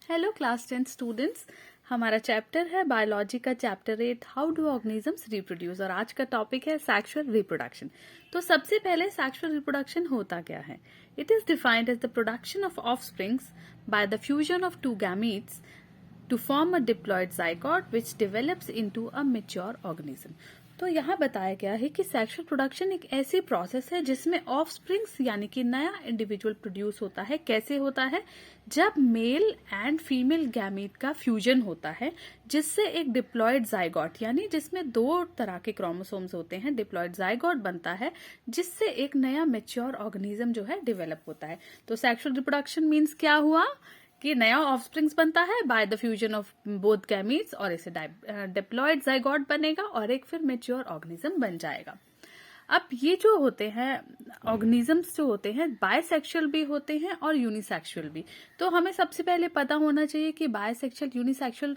Hello class 10 students. हमारा chapter है biology का chapter 8 how do organisms reproduce और आज का टॉपिक है सेक्सुअल रिप्रोडक्शन। तो सबसे पहले सेक्सुअल रिप्रोडक्शन होता क्या है? It is defined as the production of offsprings by the fusion of two gametes to form a diploid zygote which develops into a mature organism। तो यहाँ बताया गया है कि सेक्सुअल प्रोडक्शन एक ऐसी प्रोसेस है जिसमें ऑफस्प्रिंग्स यानी कि नया इंडिविजुअल प्रोड्यूस होता है। कैसे होता है? जब मेल एंड फीमेल गैमीट का फ्यूजन होता है जिससे एक डिप्लॉयड जाइगोट यानी जिसमें दो तरह के क्रोमोसोम्स होते हैं, डिप्लॉयड जाइगोट बनता है जिससे एक नया मेच्योर ऑर्गेनिज्म जो है डेवलप होता है। तो सेक्सुअल रिप्रोडक्शन मीन्स क्या हुआ कि नया ऑफस्प्रिंग्स बनता है bye the fusion of both gametes और इसे डिप्लॉयड जाइगोट बनेगा और एक फिर मेच्योर ऑर्गेनिज्म बन जाएगा। अब ये जो होते हैं ऑर्गेनिजम्स जो होते हैं बायसेक्सुअल भी होते हैं और यूनिसेक्सुअल भी। तो हमें सबसे पहले पता होना चाहिए कि बायसेक्सुअल यूनिसेक्सुअल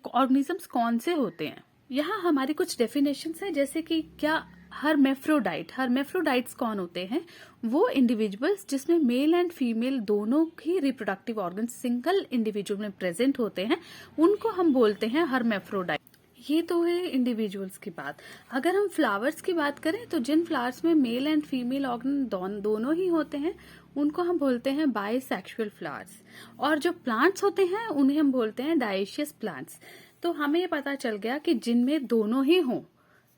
ऑर्गेनिजम्स कौन से होते हैं। यहाँ हमारी कुछ डेफिनेशंस है, जैसे कि क्या हर्मेफ्रोडाइट्स कौन होते हैं? वो इंडिविजुअल्स जिसमें मेल एंड फीमेल दोनों ही रिप्रोडक्टिव ऑर्गन सिंगल इंडिविजुअल में प्रेजेंट होते हैं, उनको हम बोलते हैं हर्मेफ्रोडाइट। ये तो है इंडिविजुअल्स की बात। अगर हम फ्लावर्स की बात करें तो जिन फ्लावर्स में मेल एंड फीमेल ऑर्गन दोनों ही होते हैं उनको हम बोलते हैं बाइसेक्सुअल फ्लावर्स। और जो प्लांट्स होते हैं उन्हें हम बोलते हैं डायशियस प्लांट्स। तो हमें ये पता चल गया कि जिनमें दोनों ही हों,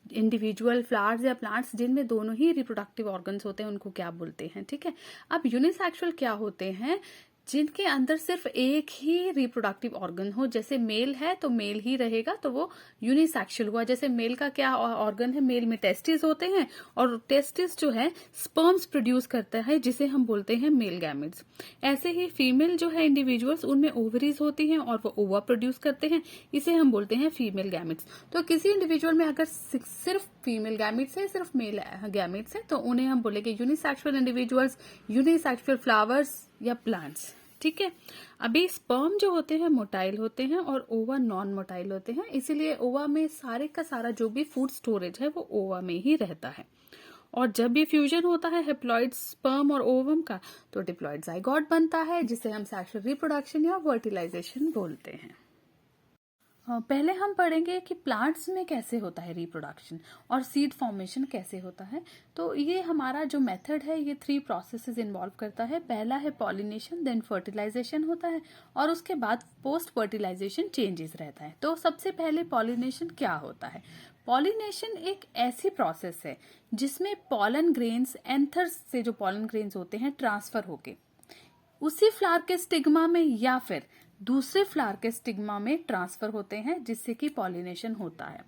इंडिविजुअल फ्लावर्स या प्लांट्स जिनमें दोनों ही रिप्रोडक्टिव ऑर्गन्स होते हैं उनको क्या बोलते हैं। ठीक है। अब यूनिसेक्सुअल क्या होते हैं? जिनके अंदर सिर्फ एक ही रिप्रोडक्टिव ऑर्गन हो, जैसे मेल है तो मेल ही रहेगा तो वो यूनिसेक्सुअल हुआ। जैसे मेल का क्या ऑर्गन है? मेल में टेस्टिस होते हैं और टेस्टिस जो है स्पर्म्स प्रोड्यूस करता है जिसे हम बोलते हैं मेल गैमेट्स। ऐसे ही फीमेल जो है इंडिविजुअल्स उनमें ओवरीज होती हैं और वो ओवा प्रोड्यूस करते हैं, इसे हम बोलते हैं फीमेल गैमेट्स। तो किसी इंडिविजुअल में अगर सिर्फ फीमेल गैमेट्स है सिर्फ मेल गैमेट्स है तो उन्हें हम बोलेंगे यूनिसेक्सुअल इंडिविजुअल्स, यूनिसेक्सुअल फ्लावर्स या प्लांट्स। ठीक है। अभी स्पर्म जो होते हैं मोटाइल होते हैं और ओवा नॉन मोटाइल होते हैं, इसीलिए ओवा में सारे का सारा जो भी फूड स्टोरेज है वो ओवा में ही रहता है। और जब भी फ्यूजन होता है हेप्लॉइड स्पर्म और ओवम का तो डिप्लॉइड जाइगोट बनता है जिसे हम सेक्सुअल रिप्रोडक्शन या फर्टिलाइजेशन बोलते हैं। पहले हम पढ़ेंगे कि प्लांट्स में कैसे होता है रिप्रोडक्शन और सीड फॉर्मेशन कैसे होता है। तो ये हमारा जो मेथड है ये 3 प्रोसेसेस इन्वॉल्व करता है। पहला है पॉलिनेशन, देन फर्टिलाइजेशन होता है और उसके बाद पोस्ट फर्टिलाइजेशन चेंजेस रहता है। तो सबसे पहले पॉलिनेशन क्या होता है? पॉलिनेशन एक ऐसी प्रोसेस है जिसमें पॉलन ग्रेन्स एंथर्स से जो पॉलन ग्रेन्स होते हैं ट्रांसफर होके उसी फ्लावर के स्टिग्मा में या फिर दूसरे फ्लावर के स्टिग्मा में ट्रांसफर होते हैं जिससे कि पॉलिनेशन होता है।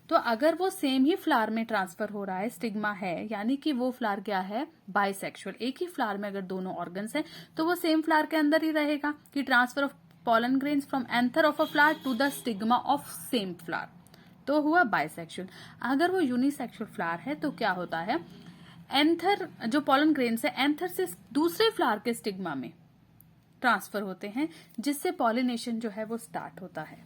तो अगर वो सेम ही फ्लावर में ट्रांसफर हो रहा है, स्टिग्मा है, यानी कि वो फ्लावर क्या है? बाइसेक्सुअल। एक ही फ्लावर में अगर दोनों ऑर्गन्स हैं तो वो सेम फ्लावर के अंदर ही रहेगा कि transfer of pollen grains from anther of a flower to the stigma of same flower, तो हुआ बाइसेक्सुअल। अगर वो यूनिसेक्सुअल फ्लावर है तो क्या होता है? एंथर जो पॉलन ग्रेन्स है एंथर से दूसरे फ्लावर के स्टिग्मा में ट्रांसफर होते हैं जिससे पॉलिनेशन जो है वो स्टार्ट होता है।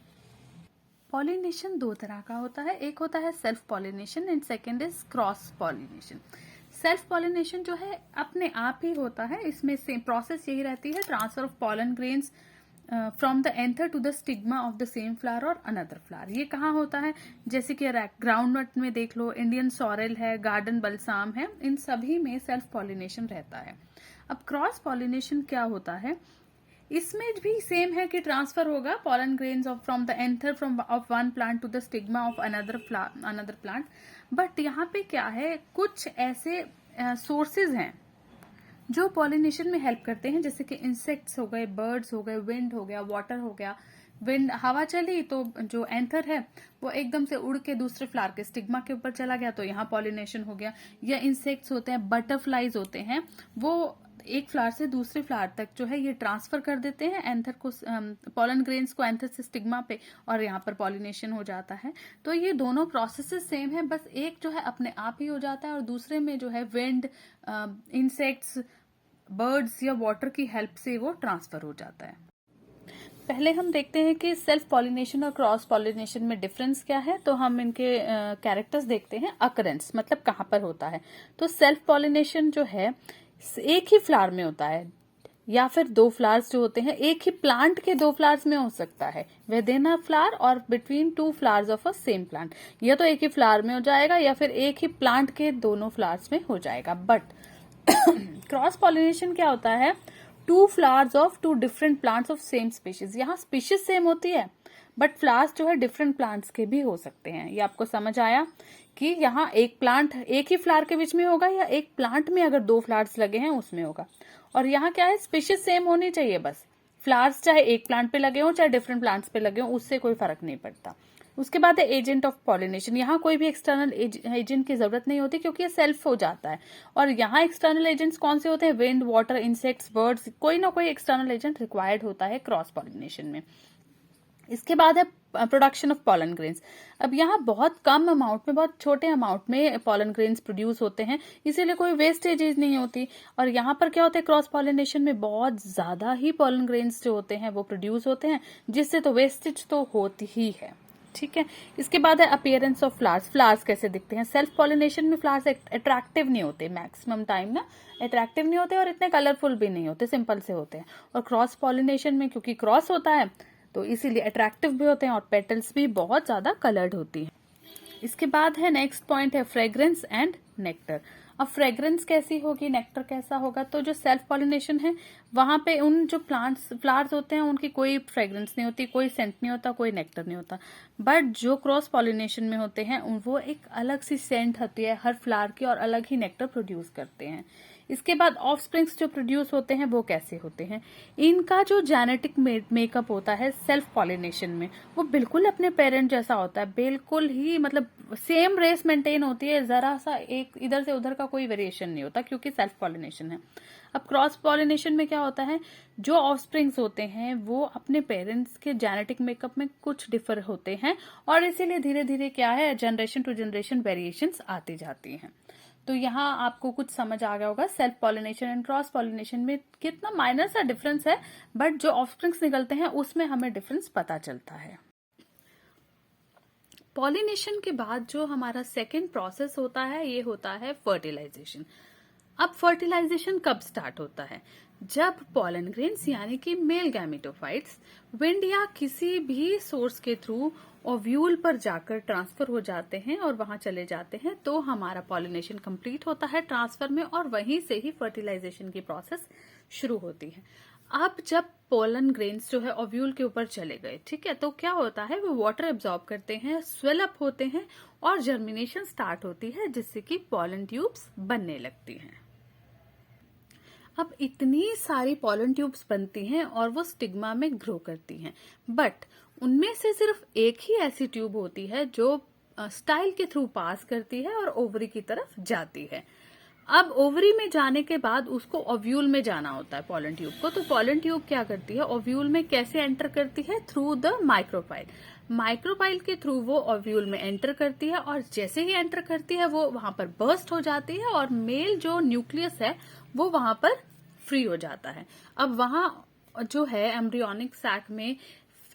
पॉलिनेशन 2 तरह का होता है, एक होता है self pollination and second is cross pollination. Self pollination जो है अपने आप ही होता है, इसमें सेम प्रोसेस यही रहती है, transfer of pollen grains from the anther to the stigma of the same flower और अनदर फ्लावर। ये कहाँ होता है? जैसे कि ग्राउंड नट में देख लो, इंडियन सॉरेल है, गार्डन बलसाम है, इन सभी में सेल्फ पॉलिनेशन रहता है। अब क्रॉस पॉलिनेशन क्या होता है? इसमें भी सेम है कि ट्रांसफर होगा pollen grains from the anther from of one plant to the stigma of another plant. But यहाँ पे क्या है, कुछ ऐसे सोर्सेज हैं जो पॉलिनेशन में हेल्प करते हैं, जैसे कि इंसेक्ट्स हो गए, बर्ड्स हो गए, विंड हो गया, वाटर हो गया। विंड हवा चली तो जो एंथर है वो एकदम से उड़ के दूसरे फ्लावर के स्टिग्मा के ऊपर चला गया तो यहाँ पॉलिनेशन हो गया। या इंसेक्ट्स होते हैं, बटरफ्लाइज होते हैं, वो एक फ्लावर से दूसरे फ्लावर तक जो है ये ट्रांसफर कर देते हैं एंथर को, पॉलन ग्रेन्स को एंथर से स्टिग्मा पे, और यहाँ पर पॉलिनेशन हो जाता है। तो ये दोनों प्रोसेसेस सेम है, बस एक जो है अपने आप ही हो जाता है और दूसरे में जो है विंड, इंसेक्ट्स, बर्ड्स या वाटर की हेल्प से वो ट्रांसफर हो जाता है। पहले हम देखते हैं कि सेल्फ पॉलिनेशन और क्रॉस पॉलिनेशन में डिफरेंस क्या है। तो हम इनके कैरेक्टर्स देखते हैं। अकरेंस मतलब कहाँ पर होता है। तो सेल्फ पॉलिनेशन जो है एक ही फ्लावर में होता है, या फिर 2 फ्लावर्स जो होते हैं, एक ही प्लांट के 2 फ्लावर्स में हो सकता है, विदिन अ फ्लावर और between 2 flowers of a same plant, या तो एक ही फ्लावर में हो जाएगा या फिर एक ही प्लांट के दोनों फ्लावर्स में हो जाएगा। बट क्रॉस पॉलिनेशन क्या होता है, 2 flowers of 2 different plants of same species. यहाँ स्पीशीज सेम होती है बट फ्लावर्स जो है डिफरेंट प्लांट्स के भी हो सकते हैं। ये आपको समझ आया कि यहाँ एक प्लांट एक ही फ्लावर के बीच में होगा या एक प्लांट में अगर 2 फ्लावर्स लगे हैं उसमें होगा। और यहाँ क्या है, स्पीशीज सेम होनी चाहिए, बस फ्लावर्स चाहे एक प्लांट पे लगे हो चाहे डिफरेंट प्लांट्स पे लगे हो, उससे कोई फर्क नहीं पड़ता। उसके बाद है एजेंट ऑफ पॉलिनेशन। यहाँ कोई भी एक्सटर्नल एजेंट की जरूरत नहीं होती क्योंकि ये सेल्फ हो जाता है। और यहाँ एक्सटर्नल एजेंट्स कौन से होते हैं, विंड, वाटर, इंसेक्ट्स, बर्ड्स, कोई ना कोई एक्सटर्नल एजेंट रिक्वायर्ड होता है क्रॉस पॉलिनेशन में। इसके बाद है प्रोडक्शन ऑफ पॉलन ग्रेन्स। अब यहाँ बहुत कम अमाउंट में, बहुत छोटे अमाउंट में पॉलन ग्रेन्स प्रोड्यूस होते हैं, इसीलिए कोई वेस्टेजेज नहीं होती। और यहाँ पर क्या होता है, क्रॉस पॉलिनेशन में बहुत ज्यादा ही पॉलन ग्रेन्स जो होते हैं वो प्रोड्यूस होते हैं, जिससे तो वेस्टेज तो होती ही है। ठीक है, इसके बाद है अपीयरेंस ऑफ फ्लावर्स। फ्लावर्स कैसे दिखते हैं, सेल्फ पॉलिनेशन में फ्लावर्स अट्रैक्टिव नहीं होते, मैक्सिमम टाइम ना अट्रैक्टिव नहीं होते और इतने कलरफुल भी नहीं होते, सिंपल से होते हैं। और क्रॉस पॉलिनेशन में क्योंकि क्रॉस होता है तो इसीलिए अट्रैक्टिव भी होते हैं और पेटल्स भी बहुत ज्यादा कलर्ड होती है। इसके बाद है नेक्स्ट पॉइंट है फ्रेग्रेंस एंड नेक्टर। अब फ्रेग्रेंस कैसी होगी, नेक्टर कैसा होगा, तो जो सेल्फ पॉलिनेशन है वहां पे उन जो प्लांट्स फ्लावर्स होते हैं उनकी कोई फ्रेग्रेंस नहीं होती, कोई सेंट नहीं होता, कोई नेक्टर नहीं होता। बट जो क्रॉस पॉलिनेशन में होते हैं वो एक अलग सी सेंट होती है हर फ्लावर की और अलग ही नेक्टर प्रोड्यूस करते हैं। इसके बाद ऑफस्प्रिंग्स जो प्रोड्यूस होते हैं वो कैसे होते हैं, इनका जो जेनेटिक मेकअप होता है सेल्फ पॉलिनेशन में वो बिल्कुल अपने पेरेंट जैसा होता है, बिल्कुल ही मतलब सेम रेस मेंटेन होती है, जरा सा एक इधर से उधर का कोई वेरिएशन नहीं होता क्योंकि सेल्फ पॉलिनेशन है। अब क्रॉस पॉलिनेशन में क्या होता है, जो ऑफस्प्रिंग्स होते हैं वो अपने पेरेंट्स के जेनेटिक मेकअप में कुछ डिफर होते हैं और इसीलिए धीरे धीरे क्या है, जनरेशन टू जनरेशन वेरिएशंस आती जाती हैं। तो यहाँ आपको कुछ समझ आ गया होगा self pollination and cross pollination में कितना माइनर सा डिफरेंस है, बट जो ऑफस्प्रिंग्स निकलते हैं उसमें हमें डिफरेंस पता चलता है। पॉलिनेशन के बाद जो हमारा सेकेंड प्रोसेस होता है ये होता है फर्टिलाइजेशन। अब फर्टिलाइजेशन कब स्टार्ट होता है, जब पॉलन ग्रेन्स यानी कि मेल गैमेटोफाइट्स विंड या किसी भी सोर्स के थ्रू ओव्यूल पर जाकर ट्रांसफर हो जाते हैं और वहां चले जाते हैं, तो हमारा पॉलिनेशन कंप्लीट होता है ट्रांसफर में और वहीं से ही फर्टिलाइजेशन की प्रोसेस शुरू होती है। अब जब पोलन ग्रेन्स जो है ओव्यूल के ऊपर चले गए, ठीक है, तो क्या होता है, वो वाटर एब्जॉर्ब करते हैं, स्वेल अप होते हैं और जर्मिनेशन स्टार्ट होती है जिससे कि पोलन ट्यूब्स बनने लगती हैं। अब इतनी सारी पोलन ट्यूब्स बनती हैं और वो स्टिग्मा में ग्रो करती हैं, बट उनमें से सिर्फ एक ही ऐसी ट्यूब होती है जो स्टाइल के थ्रू पास करती है और ओवरी की तरफ जाती है। अब ओवरी में जाने के बाद उसको ओव्यूल में जाना होता है पोलन ट्यूब को, तो पोलन ट्यूब क्या करती है, ओव्यूल में कैसे एंटर करती है, थ्रू द माइक्रोपाइल। माइक्रोपाइल के थ्रू वो ओव्यूल में एंटर करती है और जैसे ही एंटर करती है वो वहां पर बर्स्ट हो जाती है और मेल जो न्यूक्लियस है वो वहां पर फ्री हो जाता है। अब वहां जो है एम्ब्रियोनिक सैक में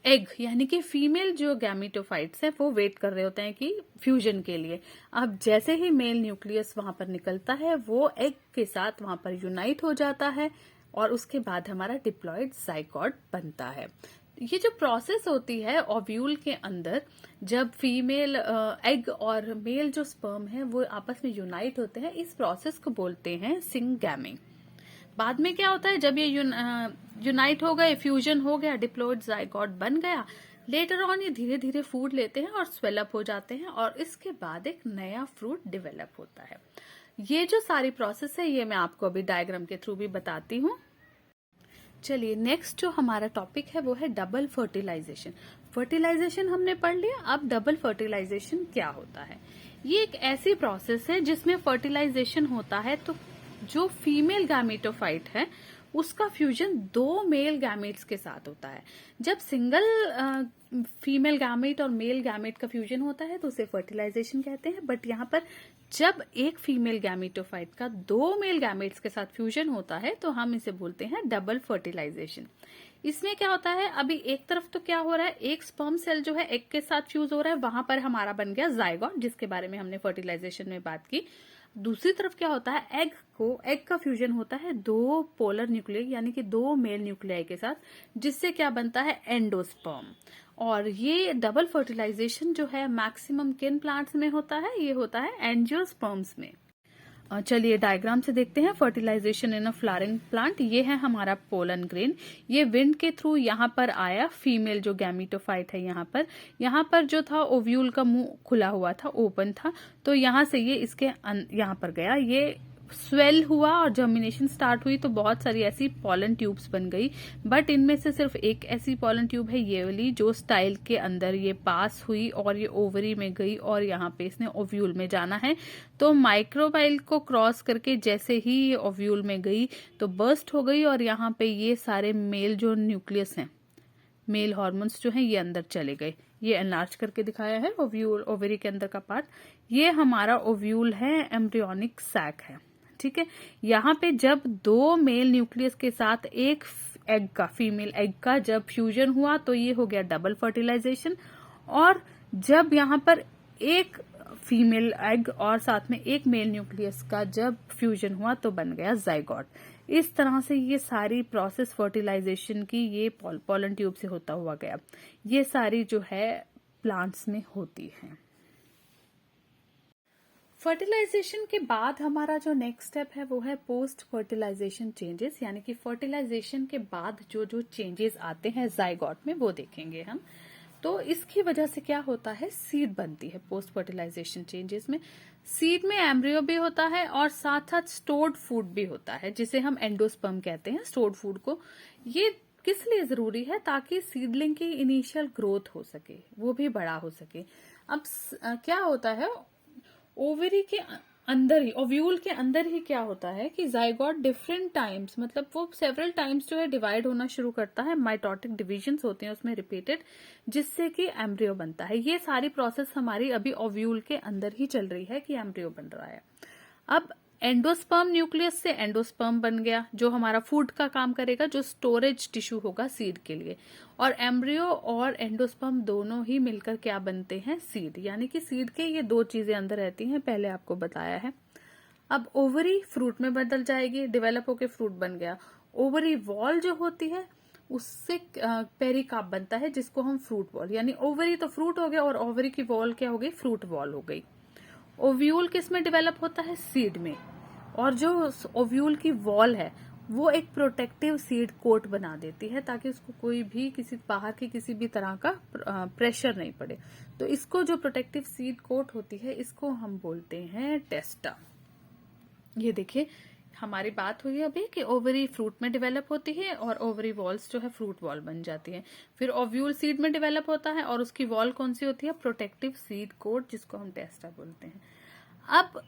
एग यानी कि फीमेल जो गैमेटोफाइट्स हैं वो वेट कर रहे होते हैं कि फ्यूजन के लिए। अब जैसे ही मेल न्यूक्लियस वहां पर निकलता है वो एग के साथ वहां पर यूनाइट हो जाता है और उसके बाद हमारा डिप्लॉयड जाइगोट बनता है। ये जो प्रोसेस होती है ओव्यूल के अंदर, जब फीमेल एग और मेल जो स्पर्म है वो आपस में यूनाइट होते हैं, इस प्रोसेस को बोलते हैं सिंगैमी। बाद में क्या होता है, जब ये यूनाइट हो गए, फ्यूजन हो गया, डिप्लॉयड जाइगोट बन गया, लेटर ऑन ये धीरे धीरे फूड लेते हैं और स्वेलअप हो जाते हैं और इसके बाद एक नया फ्रूट डेवलप होता है। ये जो सारी प्रोसेस है ये मैं आपको अभी डायग्राम के थ्रू भी बताती हूँ। चलिए नेक्स्ट जो हमारा टॉपिक है वो है डबल फर्टिलाइजेशन। फर्टिलाइजेशन हमने पढ़ लिया, अब डबल फर्टिलाइजेशन क्या होता है। ये एक ऐसी प्रोसेस है जिसमें फर्टिलाइजेशन होता है तो जो फीमेल गैमेटोफाइट है उसका फ्यूजन 2 मेल गैमेट्स के साथ होता है। जब सिंगल फीमेल गैमेट और मेल गैमेट का फ्यूजन होता है तो उसे फर्टिलाइजेशन कहते हैं, बट यहाँ पर जब एक फीमेल गैमेटोफाइट का 2 मेल गैमेट्स के साथ फ्यूजन होता है तो हम इसे बोलते हैं डबल फर्टिलाइजेशन। इसमें क्या होता है, अभी एक तरफ तो क्या हो रहा है, एक स्पर्म सेल जो है एग के साथ फ्यूज हो रहा है, वहां पर हमारा बन गया जाइगोट जिसके बारे में हमने फर्टिलाइजेशन में बात की। दूसरी तरफ क्या होता है, एग का फ्यूजन होता है दो पोलर न्यूक्लियाई यानी कि दो मेल न्यूक्लियाई के साथ, जिससे क्या बनता है, एंडोस्पर्म। और ये डबल फर्टिलाइजेशन जो है मैक्सिमम किन प्लांट्स में होता है, ये होता है एंजियोस्पर्म्स में। चलिए डायग्राम से देखते हैं fertilisation in a flowering plant. ये है हमारा पोलन ग्रेन, ये विंड के थ्रू यहाँ पर आया, फीमेल जो गैमीटोफाइट है यहाँ पर जो था ओव्यूल का मुंह खुला हुआ था, ओपन था, तो यहाँ से ये इसके यहाँ पर गया, ये स्वेल हुआ और जर्मिनेशन स्टार्ट हुई, तो बहुत सारी ऐसी पॉलन ट्यूब्स बन गई। बट इनमें से सिर्फ एक ऐसी पॉलन ट्यूब है ये वाली, जो स्टाइल के अंदर ये पास हुई और ये ओवरी में गई और यहाँ पे इसने ओव्यूल में जाना है। तो माइक्रोबाइल को क्रॉस करके जैसे ही ये ओव्यूल में गई तो बर्स्ट हो गई और यहाँ पे ये सारे मेल जो न्यूक्लियस हैं, मेल हार्मोन्स जो हैं, ये अंदर चले गए। ये एनलार्ज करके दिखाया है ओव्यूल, ओवरी के अंदर का पार्ट। ये हमारा ओव्यूल है, एम्ब्रियोनिक सैक है, ठीक है। यहाँ पे जब दो मेल न्यूक्लियस के साथ एक एग का, फीमेल एग का जब फ्यूजन हुआ तो ये हो गया डबल फर्टिलाइजेशन। और जब यहाँ पर एक फीमेल एग और साथ में एक मेल न्यूक्लियस का जब फ्यूजन हुआ तो बन गया जाइगोट। इस तरह से ये सारी प्रोसेस फर्टिलाइजेशन की ये पोलन ट्यूब से होता हुआ गया। ये सारी जो है प्लांट्स में होती है। फर्टिलाइजेशन के बाद हमारा जो नेक्स्ट स्टेप है वो है पोस्ट फर्टिलाइजेशन चेंजेस, यानी कि फर्टिलाइजेशन के बाद जो जो चेंजेस आते हैं जाइगोट में वो देखेंगे हम। तो इसकी वजह से क्या होता है, सीड बनती है। पोस्ट फर्टिलाइजेशन चेंजेस में सीड में एम्ब्रियो भी होता है और साथ साथ स्टोर्ड फूड भी होता है, जिसे हम एंडोस्पर्म कहते हैं, स्टोर्ड फूड को। ये किस लिए जरूरी है, ताकि सीडलिंग की इनिशियल ग्रोथ हो सके, वो भी बड़ा हो सके। अब क्या होता है, ओवरी के अंदर ही, ओव्यूल के अंदर ही क्या होता है कि जाइगोट डिफरेंट टाइम्स, मतलब वो सेवरल टाइम्स जो है डिवाइड होना शुरू करता है, माइटोटिक डिविजन्स होते हैं उसमें रिपीटेड, जिससे कि एम्ब्रियो बनता है। ये सारी प्रोसेस हमारी अभी ओव्यूल के अंदर ही चल रही है कि एम्ब्रियो बन रहा है। अब एंडोस्पर्म न्यूक्लियस से एंडोस्पर्म बन गया, जो हमारा फूड का काम करेगा, जो स्टोरेज टिश्यू होगा सीड के लिए। और एम्ब्रियो और एंडोस्पर्म दोनों ही मिलकर क्या बनते हैं, सीड। यानी कि सीड के ये दो चीजें अंदर रहती हैं, पहले आपको बताया है। अब ओवरी फ्रूट में बदल जाएगी, डेवलप होके फ्रूट बन गया। ओवरी वॉल जो होती है उससे पेरिकाप बनता है, जिसको हम फ्रूट वॉल, यानी ओवरी तो फ्रूट हो गया और ओवरी की वॉल क्या हो गई, फ्रूट वॉल हो गई। ओव्यूल किस में डेवलप होता है, सीड में। और जो ओव्यूल की वॉल है वो एक प्रोटेक्टिव सीड कोट बना देती है, ताकि उसको कोई भी किसी बाहर की किसी भी तरह का प्रेशर नहीं पड़े। तो इसको जो प्रोटेक्टिव सीड कोट होती है इसको हम बोलते हैं टेस्टा। ये देखिए हमारी बात हुई अभी कि ओवरी फ्रूट में डेवलप होती है और ओवरी वॉल्स जो है फ्रूट वॉल बन जाती है। फिर ओव्यूल सीड में डेवलप होता है और उसकी वॉल कौन सी होती है, प्रोटेक्टिव सीड कोट, जिसको हम टेस्टा बोलते हैं। अब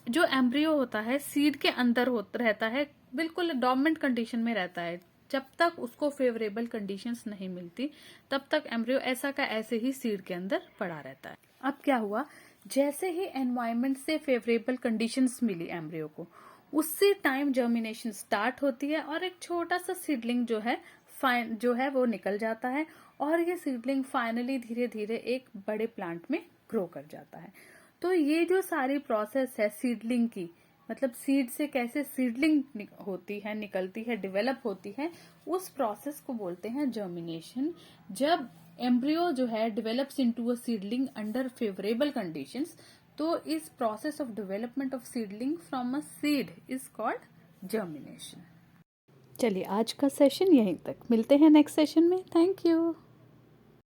जो एम्ब्रियो होता है सीड के अंदर रहता है, बिल्कुल डोमिनेंट कंडीशन में रहता है। जब तक उसको फेवरेबल कंडीशंस नहीं मिलती तब तक एम्ब्रियो ऐसा का ऐसे ही सीड के अंदर पड़ा रहता है। अब क्या हुआ, जैसे ही एनवायरमेंट से फेवरेबल कंडीशंस मिली एम्ब्रियो को, उसी टाइम जर्मिनेशन स्टार्ट होती है और एक छोटा सा सीडलिंग जो है वो निकल जाता है और ये सीडलिंग फाइनली धीरे धीरे एक बड़े प्लांट में ग्रो कर जाता है। तो ये जो सारी प्रोसेस है सीडलिंग की, मतलब सीड से कैसे सीडलिंग होती है, निकलती है, डेवलप होती है, उस प्रोसेस को बोलते हैं जर्मिनेशन। जब एम्ब्रियो जो है develops into a seedling under favourable conditions, तो इस process of development of seedling from a seed is called germination. चलिए आज का सेशन यहीं तक, मिलते हैं नेक्स्ट सेशन में। Thank you.